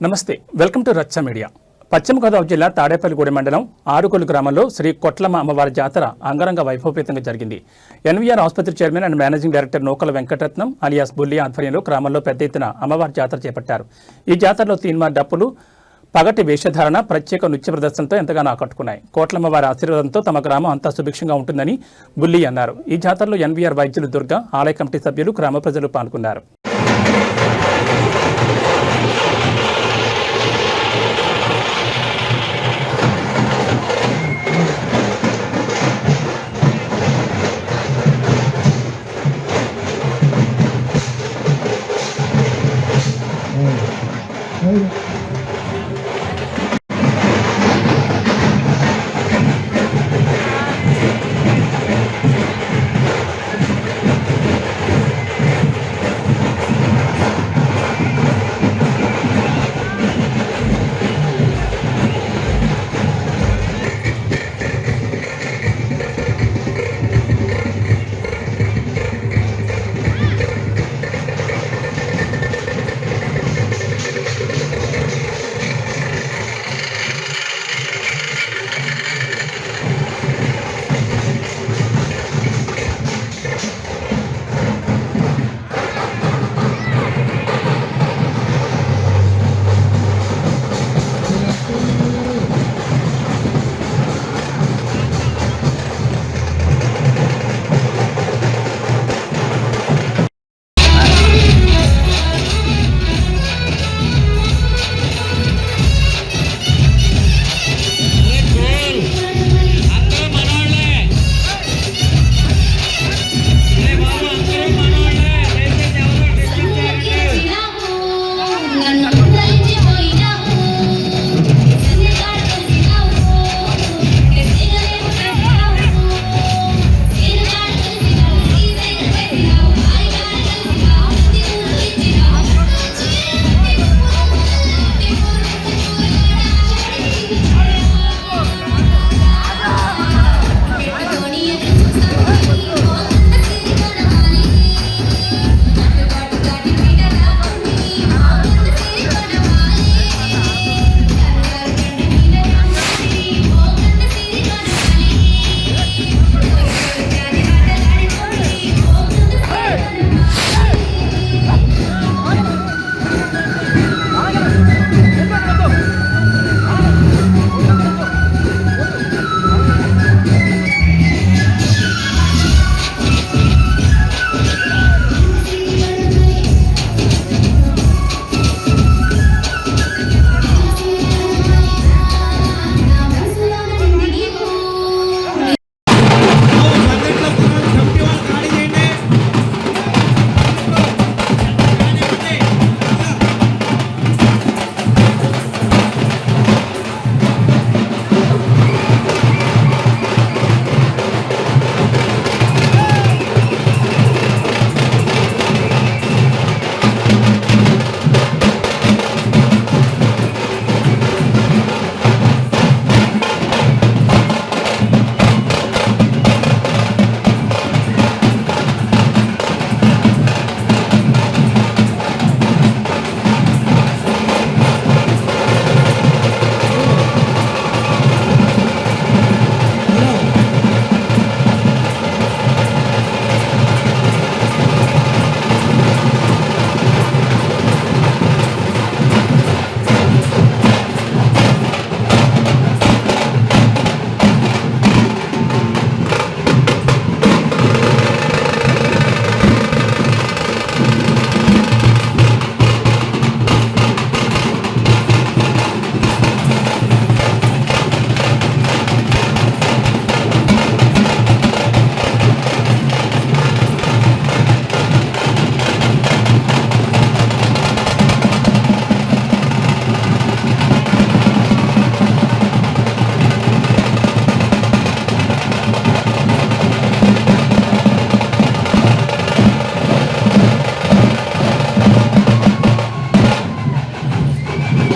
నమస్తే, welcome to రచ్చ media. పశ్చిమ గోదావరి జిల్లా తాడేపల్లిగూడెం మండలం ఆరుకొల్లు గ్రామంలో శ్రీ కొట్లమ్మ అమ్మవారి జాతర అంగరంగ వైభవపేతంగా జరిగింది. ఎన్వీఆర్ ఆసుపత్రి chairman and managing director Nukala Venkataratnam alias Bulli ఆధ్వర్యంలో గ్రామంలో పెద్ద ఎత్తున అమ్మవారి జాతర చేపట్టారు. ఈ జాతరలో తీన్మార్ డప్పులు, పగటి వేషధారణ, ప్రత్యేక నృత్య ప్రదర్శనతో ఎంతగానో ఆకట్టుకున్నాయి. కోట్లమ్మవారి ఆశీర్వాదంతో తమ గ్రామం అంతా సుభిక్షంగా ఉంటుందని బుల్లి అన్నారు. ఈ జాతరలో ఎన్వీఆర్ వైద్యులు దుర్గా, ఆలయ కమిటీ సభ్యులు, గ్రామ ప్రజలు పాల్గొన్నారు.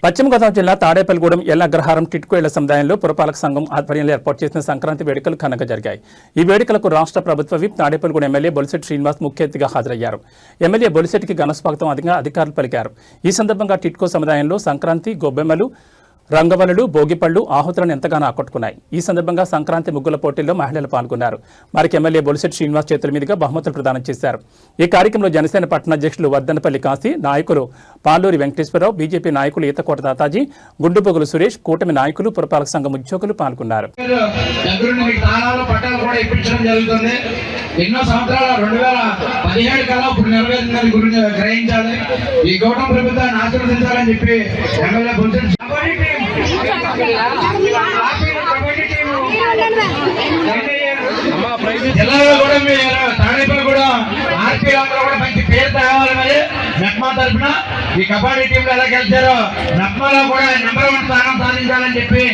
పశ్చిమ గోదావరి జిల్లా తాడేపల్లిగూడెం ఎల్ అగ్రహారం టిట్కో ఇళ్ల సముదాయంలో పురపాలక సంఘం ఆధ్వర్యంలో ఏర్పాటు చేసిన సంక్రాంతి వేడుకలు ఘనంగా జరిగాయి. ఈ వేడుకలకు రాష్ట్ర ప్రభుత్వ విప్ తాడేపల్లిగూడెం ఎమ్మెల్యే బొలిశెట్టి శ్రీనివాస్ ముఖ్య అతిథిగా హాజరయ్యారు. ఎమ్మెల్యే బొలిశెట్టికి ఘనస్వాగతం అధికారులు పలికారు. ఈ సందర్భంగా టిట్కో సముదాయంలో సంక్రాంతి గొబ్బెమ్మలు, రంగవల్లులు, భోగిపళ్లు ఆహుతులను ఎంతగానో ఆకట్టుకున్నాయి. ఈ సందర్భంగా సంక్రాంతి ముగ్గుల పోటీల్లో మహిళలు పాల్గొన్నారు. వారికి ఎమ్మెల్యే బొలిశెట్టి శ్రీనివాస్ చేతుల మీదుగా బహుమతులు ప్రదానం చేశారు. ఈ కార్యక్రమంలో జనసేన పట్టణ అధ్యక్షులు వర్ధనపల్లి కాశీ, నాయకులు పాలూరి వెంకటేశ్వరరావు, బీజేపీ నాయకులు ఈతకోట తాతాజీ, గుండుబొగులు సురేష్, కూటమి నాయకులు, పురపాలక సంఘం ఉద్యోగులు పాల్గొన్నారు. ఎన్నో సంవత్సరాల 2017 కల్లా ఇప్పుడు నెరవేరుతుందని గురించి గ్రహించాలి. ఈ గౌతమ ప్రభుత్వాన్ని ఆశీర్వదించాలని చెప్పి ఎమ్మెల్యే బొలిశెట్టి జిల్లాలో కూడా మీరు తాడేపల్లి కూడా ఆర్పీ కూడా మంచి పేరు తేవాలని మెట్మా తరఫున ఈ కబడ్డీ టీంలో ఎలా గెలిచారో మెట్మాలో కూడా నెంబర్ 1 స్థానం సాధించాలని చెప్పి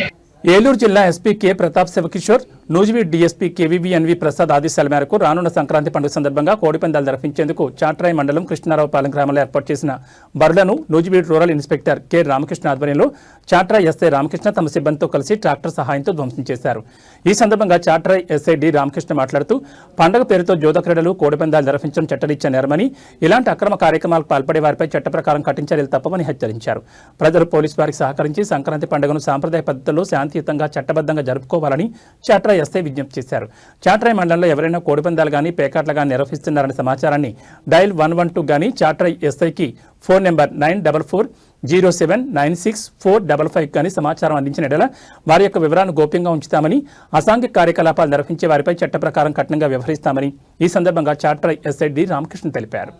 ఏలూరు జిల్లా SP K Pratap Sivakishore, Nuzvid DSP KVVNV Prasad ఆదేశాల మేరకు రానున్న సంక్రాంతి పండుగ సందర్భంగా కోడిపందాలు నిర్వహించేందుకు చాట్రాయి మండలం కృష్ణారావుపాలెం గ్రామంలో ఏర్పాటు చేసిన బరులను Nuzvid rural inspector K Ramakrishna ఆధ్వర్యంలో చాట్రాయి ఎస్ఐ రామకృష్ణ తమ సిబ్బందితో కలిసి ట్రాక్టర్ సహాయంతో ధ్వంసం చేశారు. ఈ సందర్భంగా చాట్రాయి ఎస్ఐ డి రామకృష్ణ మాట్లాడుతూ పండుగ పేరుతో జోద క్రీడలు, కోడిపందాలు నిర్వహించడం చట్టరీత్యా నేరమని, ఇలాంటి అక్రమ కార్యక్రమాలకు పాల్పడే వారిపై చట్ట ప్రకారం కఠిన చర్యలు తప్పవని హెచ్చరించారు. ప్రజలు పోలీసు వారికి సహకరించి సంక్రాంతి పండుగను సాంప్రదాయ పద్ధతుల్లో శాంతియుతంగా చట్టబద్ధంగా జరుపుకోవాలని చాట్రాయి ఎస్ఐ విజ్ఞప్తి చేశారు. చాట్రాయి మండలంలో ఎవరైనా కోడిపందాలు గానీ, పేకాట్లు గానీ నిర్వహిస్తున్నారనే సమాచారాన్ని డయల్ 112 గానీ చాట్రాయి ఎస్ఐకి ఫోన్ నెంబర్ 9407964555 గానీ సమాచారం అందించిన ఎడల వారి యొక్క వివరాలను గోప్యంగా ఉంచుతామని, అసాంఘిక కార్యకలాపాలు నిర్వహించే వారిపై చట్ట ప్రకారం కఠినంగా వ్యవహరిస్తామని ఈ సందర్భంగా చాట్రాయి ఎస్ఐ డి రామకృష్ణ తెలిపారు.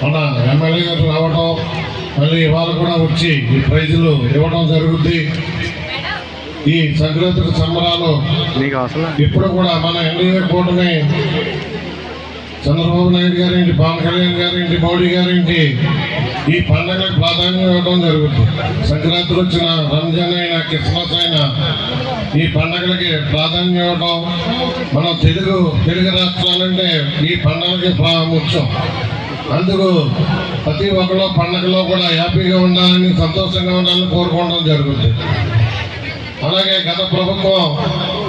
మన ఎమ్మెల్యే గారు రావటం, మళ్ళీ ఇవాళ కూడా వచ్చి ఈ ప్రైజులు ఇవ్వడం జరుగుద్ది. ఈ సంక్రాంతి సంబరాలు ఇప్పుడు కూడా మన ఎన్డీఏ కూటమి చంద్రబాబు నాయుడు గారింటి, పవన్ కళ్యాణ్ గారింటి, మోడీ గారింటి ఈ పండుగలకు ప్రాధాన్యం ఇవ్వడం జరుగుతుంది. సంక్రాంతి వచ్చిన, రంజాన్ అయినా, క్రిస్మస్ అయినా ఈ పండుగలకి ప్రాధాన్యం ఇవ్వడం. మనం తెలుగు రాష్ట్రాలంటే ఈ పండుగలకి ముఖ్యం. అందుకు ప్రతి ఒక్కరు పండుగలో కూడా హ్యాపీగా ఉండాలని, సంతోషంగా ఉండాలని కోరుకోవడం జరుగుతుంది. అలాగే గత ప్రభుత్వం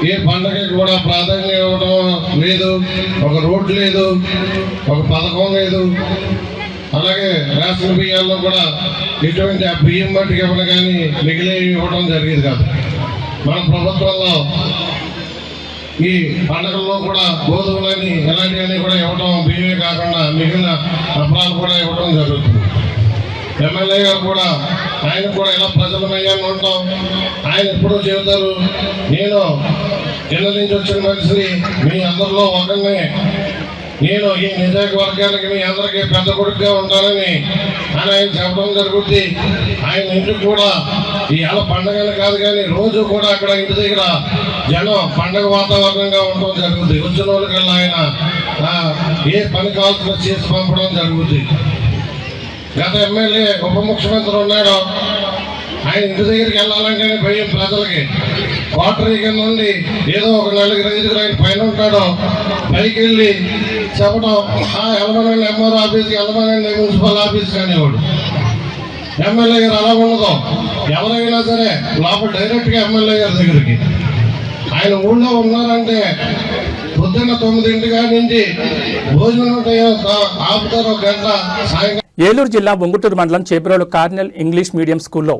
ఏ పండుగకి కూడా ప్రాధాన్యం ఇవ్వడం లేదు. ఒక రోడ్డు లేదు, ఒక పథకం లేదు. అలాగే రేషన్ బియ్యాల్లో కూడా ఎటువంటి ఆ బియ్యం బట్టికి ఇవ్వడం కానీ మిగిలి ఇవ్వడం జరిగేది కాదు. మన ప్రభుత్వంలో ఈ పండుగల్లో కూడా గోధుమలని ఎలాంటివన్నీ కూడా ఇవ్వడం, బియ్యమే కాకుండా మిగిలిన అప్రాలు కూడా ఇవ్వడం జరుగుతుంది. ఎమ్మెల్యే గారు కూడా ఆయన కూడా ఇలా ప్రజల మధ్యాహ్నం ఉంటాం. ఆయన ఎప్పుడూ చెబుతారు, నేను జిల్లా నుంచి వచ్చిన మనిషిని, మీ అందరిలో ఒకరిని, నేను ఈ నియోజకవర్గానికి మీ అందరికీ పెద్ద కొడుకుగా ఉంటానని ఆయన చెప్పడం జరుగుద్ది. ఆయన ఇంటికి కూడా ఇవాళ పండగలు కాదు కానీ రోజు కూడా అక్కడ ఇంటి దగ్గర జనం పండగ వాతావరణంగా ఉండడం జరుగుద్ది. వచ్చిన వాళ్ళకల్లా ఆయన ఏ పని కావాల్సిన చేసి పంపడం జరుగుద్ది. గత ఎమ్మెల్యే ఉప ముఖ్యమంత్రి ఉన్నాడు, ఆయన ఇంటి దగ్గరికి వెళ్ళాలంటేనే భయం ప్రజలకి. క్వార్టర్ కింద నుండి ఏదో ఒక 4-5 ఆయన పైన ఉంటాడో, పైకి వెళ్ళి చెప్పడం వెళ్ళమనండి ఎంఆర్ఓ ఆఫీస్కి, వెళ్ళమనండి మున్సిపల్ ఆఫీస్కి అనేవాడు. ఎమ్మెల్యే గారు అలా ఉండదు. ఎవరైనా సరే లోపల డైరెక్ట్గా ఎమ్మెల్యే గారి దగ్గరికి. ఆయన ఊళ్ళో ఉన్నారంటే పొద్దున్న 9 నుంచి భోజనం ఆపుతారు 1 గంట. సాయంకాలం ఏలూరు జిల్లా ఉంగుటూరు మండలం చేబ్రోలు కార్నెల్ ఇంగ్లీష్ మీడియం స్కూల్లో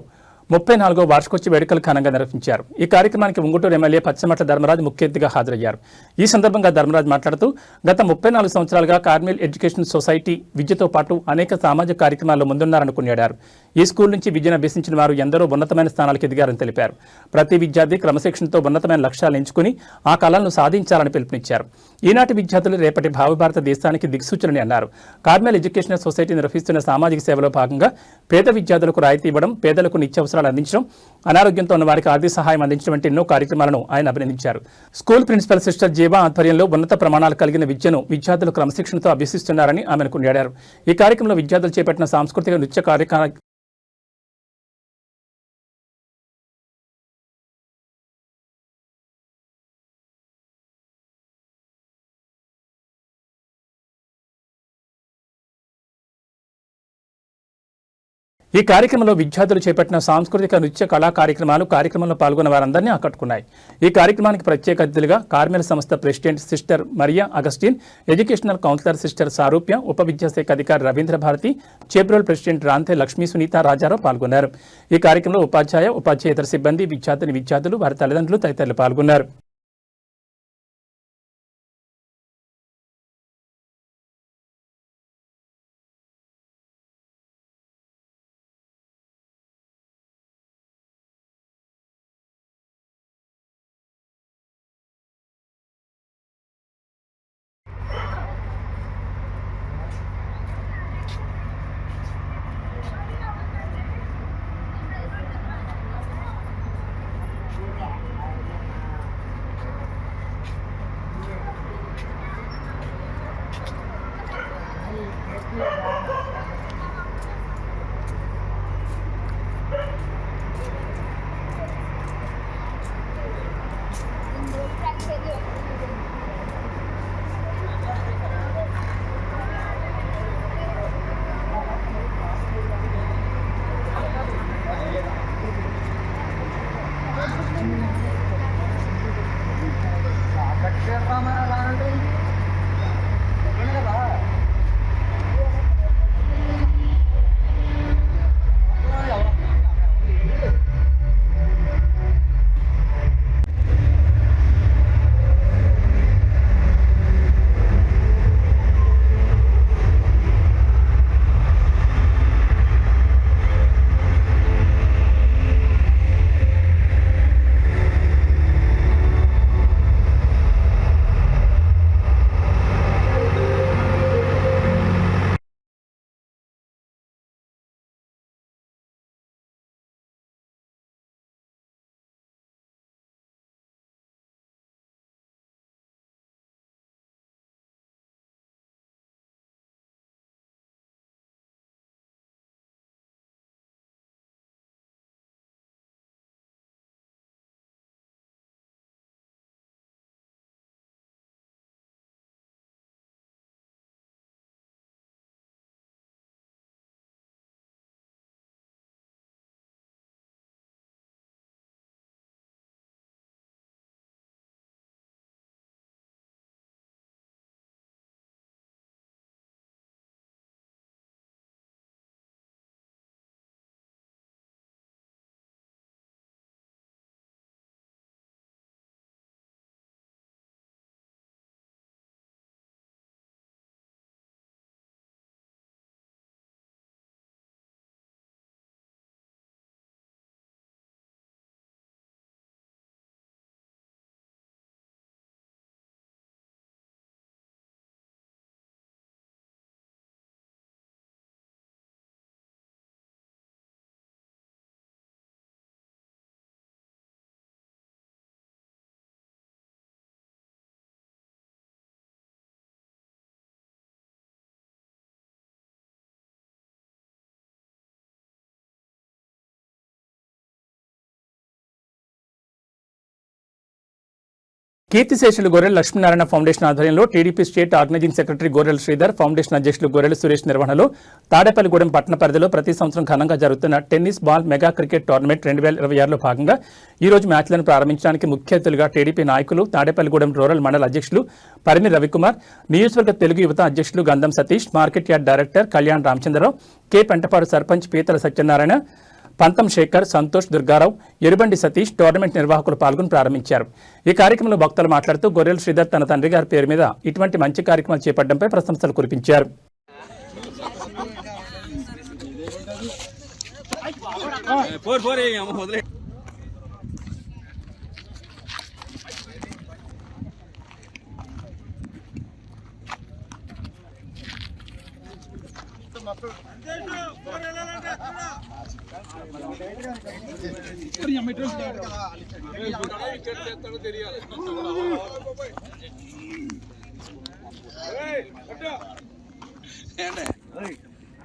34వ వార్షికోత్సవ వేడుకలు ఘనంగా నిర్వహించారు. ఈ కార్యక్రమానికి ఉంగుటూరు ఎమ్మెల్యే పచ్చమట్ల ధర్మరాజు ముఖ్య అతిథిగా హాజరయ్యారు. ఈ సందర్భంగా ధర్మరాజు మాట్లాడుతూ గత 34 సంవత్సరాలుగా కార్మెల్ ఎడ్యుకేషన్ సొసైటీ విద్యతో పాటు అనేక సామాజిక కార్యక్రమాల్లో ముందున్నారని కొనియాడారు. ఈ స్కూల్ నుంచి విద్యను అభ్యసించిన వారు ఎందరో ఉన్నతమైన స్థానాలకు ఎదిగారని తెలిపారు. ప్రతి విద్యార్థి క్రమశిక్షణతో ఉన్నతమైన లక్ష్యాలను ఎంచుకుని ఆ కళలను సాధించాలని పిలుపునిచ్చారు. ఈనాటి విద్యార్థులు రేపటి భావిభారత దేశానికి దిక్సూచనని అన్నారు. కార్మెల్ ఎడ్యుకేషనల్ సొసైటీ నిర్వహిస్తున్న సామాజిక సేవలో భాగంగా పేద విద్యార్థులకు రాయితీ ఇవ్వడం, పేదలకు నిత్యావసరాలు అందించడం, అనారోగ్యంతో ఉన్న వారికి ఆర్థిక సహాయం అందించడం వంటి ఎన్నో కార్యక్రమాలను ఆయన అభినందించారు. స్కూల్ ప్రిన్సిపల్ సిస్టర్ జీవా ఆధ్వర్యంలో ఉన్నత ప్రమాణాలు కలిగిన విద్యను విద్యార్థులు క్రమశిక్షణతో అభ్యసిస్తున్నారని ఆమెను కొనియాడారు. ఈ కార్యక్రమంలో విద్యార్థులు చేపట్టిన సాంస్కృతిక నృత్య కార్యక్రమాలు కార్యక్రమంలో పాల్గొన్న వారందరినీ ఆకట్టుకున్నాయి. ఈ కార్యక్రమానికి ప్రత్యేక అతిథులుగా కార్మెల్ సంస్థ president sister Maria Augustine, educational counsellor sister Saroopya, ఉప విద్యాశాఖ అధికారి రవీంద్ర భారతి, చేబ్రోల్ ప్రెసిడెంట్ రాంతే లక్ష్మీ సునీత రాజారావు పాల్గొన్నారు. ఈ కార్యక్రమంలో ఉపాధ్యాయేతర సిబ్బంది, విద్యార్థులు, వారి తల్లిదండ్రులు తదితరులు పాల్గొన్నారు. కీర్తిశేషులు గొర్రెల లక్ష్మీనారాయణ ఫౌండేషన్ ఆధ్వర్యంలో టీడీపీ స్టేట్ ఆర్గనైజింగ్ సెక్రటరీ గొర్రెల శ్రీధర్, ఫౌండేషన్ అధ్యక్షులు గొర్రెల సురేష్ నిర్వహణలో తాడేపల్లిగూడెం పట్టణ పరిధిలో ప్రతి సంవత్సరం ఘనంగా జరుగుతున్న tennis ball mega cricket tournament 2026లో భాగంగా ఈ రోజు మ్యాచ్లను ప్రారంభించడానికి ముఖ్య అతిథులుగా టీడీపీ నాయకులు, తాడేపల్లిగూడెం రూరల్ మండల అధ్యక్షులు పరిమి రవికుమార్, నియోజకవర్గ తెలుగు యువత అధ్యక్షులు Gandham Satish, market yard director Kalyan Ramachandrarao, K Pentapadu sarpanch Peethala Satyanarayana, Pantham Shekhar, Santosh, Durgarao, Erubandi Satish tournament నిర్వాహకులు పాల్గొని ప్రారంభించారు. ఈ కార్యక్రమంలో భక్తులు మాట్లాడుతూ గొర్రెల శ్రీధర్ తన తండ్రి గారి పేరు మీద ఇటువంటి మంచి కార్యక్రమాలు చేపట్టడంపై ప్రశంసలు కురిపించారు.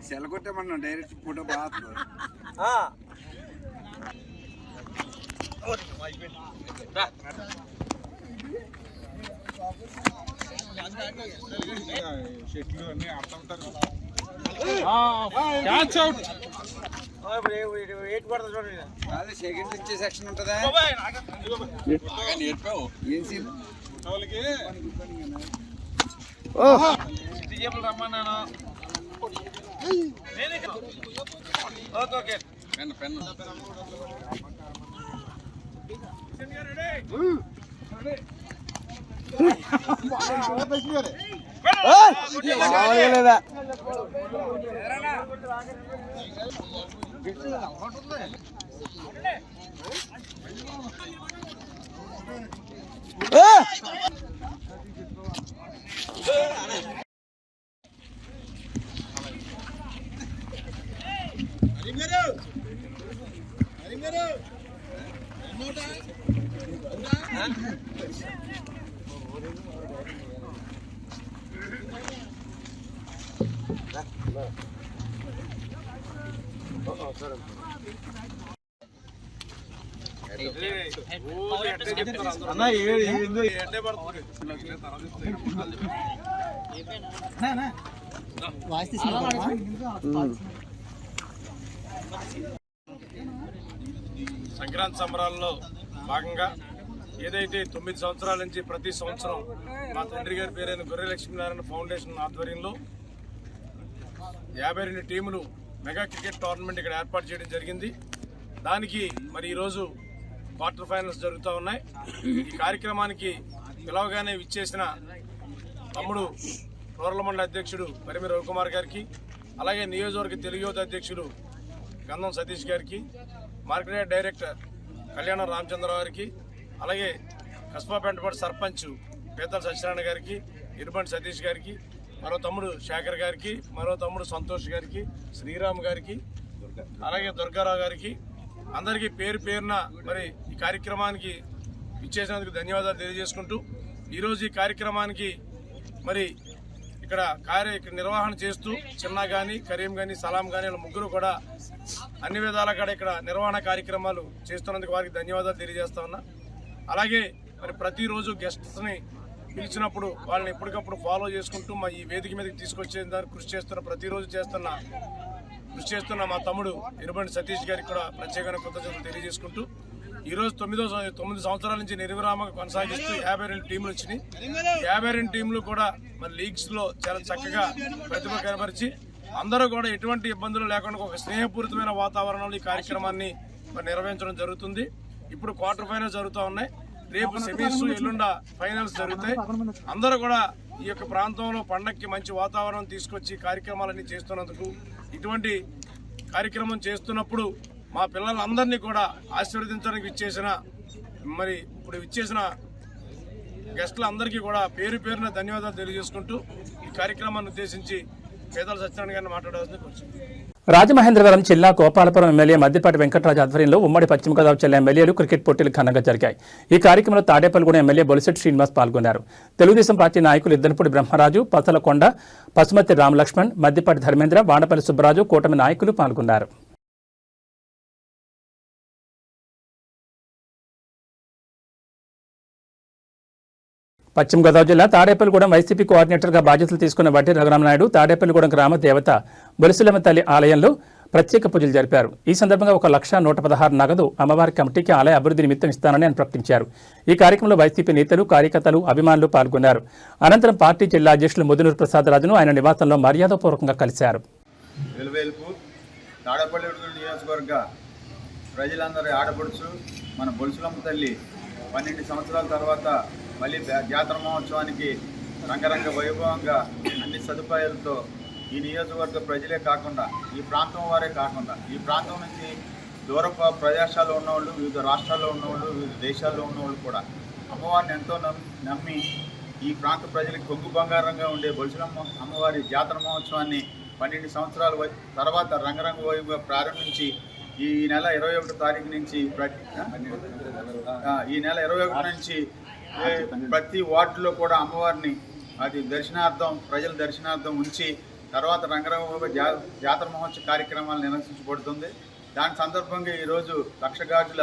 సెల కొట్టామన్నా డైరెక్ట్ ఫోటో బాగా చెట్లు అన్ని ఆడుతుంటారు. సెకండ్ ఇచ్చే సెక్షన్ ఉంటుందా? ఏం సీన్ రమ్మన్నాను. లేదా అన్న ఎట్టే పడుతుంది. సంక్రాంతి సంబరాల్లో భాగంగా ఏదైతే 9 సంవత్సరాల నుంచి ప్రతి సంవత్సరం మా తండ్రి గారి పేరైన గొర్రెల లక్ష్మీనారాయణ ఫౌండేషన్ ఆధ్వర్యంలో 52 టీములు మెగా క్రికెట్ టోర్నమెంట్ ఇక్కడ ఏర్పాటు చేయడం జరిగింది. దానికి మరి ఈరోజు క్వార్టర్ ఫైనల్స్ జరుగుతూ ఉన్నాయి. ఈ కార్యక్రమానికి పిలవగానే విచ్చేసిన తమ్ముడు రూరల్ మండల అధ్యక్షుడు పరిమి రవికుమార్ గారికి, అలాగే నియోజకవర్గ తెలుగు యువత అధ్యక్షుడు గంధం సతీష్ గారికి, మార్కెట్ యార్డ్ డైరెక్టర్ కళ్యాణ రామచంద్రరావు గారికి, అలాగే కస్బా పెంటపాడు సర్పంచ్ పీతల సత్యనారాయణ గారికి, ఎరుబండి సతీష్ గారికి, మరో తమ్ముడు శేఖర్ గారికి, మరో తమ్ముడు సంతోష్ గారికి, శ్రీరామ్ గారికి, అలాగే దుర్గారావు గారికి, అందరికీ పేరు పేరున మరి ఈ కార్యక్రమానికి ఇచ్చేసినందుకు ధన్యవాదాలు తెలియజేసుకుంటూ, ఈరోజు ఈ కార్యక్రమానికి మరి ఇక్కడ నిర్వహణ చేస్తూ చిన్న కానీ, కరీం కానీ, సలాం కానీ వీళ్ళ ముగ్గురు కూడా అన్ని విధాల కూడా ఇక్కడ నిర్వహణ కార్యక్రమాలు చేస్తున్నందుకు వారికి ధన్యవాదాలు తెలియజేస్తా ఉన్నా. అలాగే మరి ప్రతిరోజు గెస్ట్స్ని పిలిచినప్పుడు వాళ్ళని ఎప్పటికప్పుడు ఫాలో చేసుకుంటూ మా ఈ వేదిక మీదకి తీసుకొచ్చేందుకు ప్రతిరోజు కృషి చేస్తున్న మా తమ్ముడు ఎరుబండి సతీష్ గారికి కూడా ప్రత్యేకమైన కృతజ్ఞతలు తెలియజేసుకుంటూ, ఈరోజు 9 సంవత్సరాల నుంచి నిర్విరామంగా కొనసాగిస్తూ 52 టీంలు వచ్చినాయి. 52 టీంలు కూడా మన లీగ్స్లో చాలా చక్కగా ప్రతిభ కనబరిచి అందరూ కూడా ఎటువంటి ఇబ్బందులు లేకుండా ఒక స్నేహపూరితమైన వాతావరణంలో ఈ కార్యక్రమాన్ని నిర్వహించడం జరుగుతుంది. ఇప్పుడు క్వార్టర్ ఫైనల్స్ జరుగుతూ ఉన్నాయి. రేపు సెమీస్, ఎల్లుండ ఫైనల్స్ జరుగుతాయి. అందరూ కూడా ఈ యొక్క ప్రాంతంలో పండక్కి మంచి వాతావరణం తీసుకొచ్చి కార్యక్రమాలన్నీ చేస్తున్నందుకు, ఇటువంటి కార్యక్రమం చేస్తున్నప్పుడు మా పిల్లలందరినీ కూడా ఆశీర్వదించడానికి ఇచ్చేసిన గెస్టులందరికీ కూడా పేరు పేరున ధన్యవాదాలు తెలియజేసుకుంటూ ఈ కార్యక్రమాన్ని ఉద్దేశించి పేదల సత్యనారాయణ గారిని మాట్లాడాల్సింది కోరుచున్నాను. రాజమహేంద్రవరం జిల్లా గోపాలపురం ఎమ్మెల్యే మద్దిపాటి వెంకటరాజు ఆధ్వర్యంలో ఉమ్మడి పశ్చిమ గోదావరి జిల్లా ఎమ్మెల్యేలు క్రికెట్ పోటీలు ఘనంగా జరిగాయి. ఈ కార్యక్రమంలో తాడేపల్లిగూడెం ఎమ్మెల్యే బొలిశెట్టి శ్రీనివాస్ పాల్గొన్నారు. తెలుగుదేశం పార్టీ నాయకులు ఇద్దనపూడి బ్రహ్మరాజు, పసలకొండ, పసుమతి రామలక్ష్మణ్, మద్దిపాటి ధర్మేంద్ర, వాడపల్లి సుబ్బరాజు, కూటమి నాయకులు పాల్గొన్నారు. పశ్చిమ గోదావరి జిల్లా తాడేపల్లిగూడెం వైసీపీ కోఆర్డినేటర్గా బాధ్యతలు తీసుకున్న వడ్డీ రఘురామనాయుడు తాడేపల్లిగూడెం గ్రామ దేవత బొలిసులమ్మ తల్లి ఆలయంలో ప్రత్యేక పూజలు జరిపారు. ఈ సందర్భంగా 1,116,000 నగదు అమ్మవారి కమిటీకి ఆలయ అభివృద్ధి నిమిత్తం ఇస్తానని ఆయన ప్రకటించారు. ఈ కార్యక్రమంలో వైసీపీ నేతలు, కార్యకర్తలు, అభిమానులు పాల్గొన్నారు. అనంతరం పార్టీ జిల్లా అధ్యక్షులు ముదునూరు ప్రసాదరాజును ఆయన నివాసంలో మర్యాదపూర్వకంగా కలిశారు. తాడేపల్లిగూడెం నియోజకవర్గ ప్రజలందరూ ఆడపడుచు మన బొలుసులమ్మ తల్లి 12 సంవత్సరాల తర్వాత మళ్ళీ జాతర మహోత్సవానికి రంగరంగ వైభవంగా అన్ని సదుపాయాలతో ఈ నియోజకవర్గ ప్రజలే కాకుండా ఈ ప్రాంతం వారే కాకుండా ఈ ప్రాంతం నుంచి దూర ప్రదేశాల్లో ఉన్నవాళ్ళు, వివిధ రాష్ట్రాల్లో ఉన్నవాళ్ళు, వివిధ దేశాల్లో ఉన్నవాళ్ళు కూడా అమ్మవారిని ఎంతో నమ్మి ఈ ప్రాంత ప్రజలకు కొంగు బంగారంగా ఉండే బొలుసులమ్మ అమ్మవారి జాతర మహోత్సవాన్ని 12 సంవత్సరాల తర్వాత రంగరంగ వైభవంగా ప్రారంభించి ఈ నెల 21 తారీఖు నుంచి ప్రతి వార్డులో కూడా అమ్మవారిని అది దర్శనార్థం ప్రజల దర్శనార్థం ఉంచి తర్వాత రంగరంగ జాతర మహోత్సవ కార్యక్రమాలు నిర్వహించబడుతుంది. దాని సందర్భంగా ఈరోజు 1,00,000 గాజుల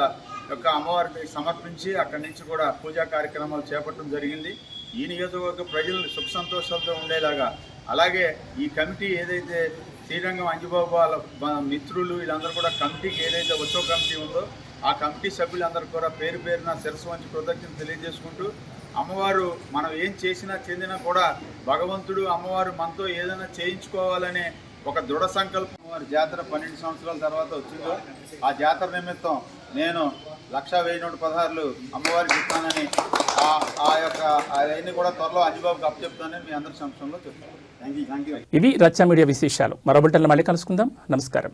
యొక్క అమ్మవారికి సమర్పించి అక్కడి నుంచి కూడా పూజా కార్యక్రమాలు చేపట్టడం జరిగింది. ఈ నియోజకవర్గ ప్రజలు సుఖ సంతోషాలతో ఉండేలాగా అలాగే ఈ కమిటీ ఏదైతే శ్రీరంగం అంజబాబు వాళ్ళ మిత్రులు వీళ్ళందరూ కూడా కమిటీకి ఏదైతే ఉత్సవ కమిటీ ఉందో ఆ కమిటీ సభ్యులందరూ కూడా పేరు పేరున శిరస్సు వంచి కృతజ్ఞతలు తెలియజేసుకుంటూ అమ్మవారు మనం ఏం చేసినా చెందినా కూడా భగవంతుడు అమ్మవారు మనతో ఏదైనా చేయించుకోవాలనే ఒక దృఢ సంకల్పం వారి జాతర 12 సంవత్సరాల తర్వాత వచ్చిందో ఆ జాతర నిమిత్తం నేను 1,116 అమ్మవారికి ఇస్తానని ఆ యొక్క అవన్నీ కూడా త్వరలో అంజబాబుకి అప్పచెప్తానని మీ అందరి సంవత్సరంలో చెప్తాను. Thank you. ఇవి రచ్చ మీడియా విశేషాలు. మరో బులెటిన్లో మళ్ళీ కలుసుకుందాం. నమస్కారం.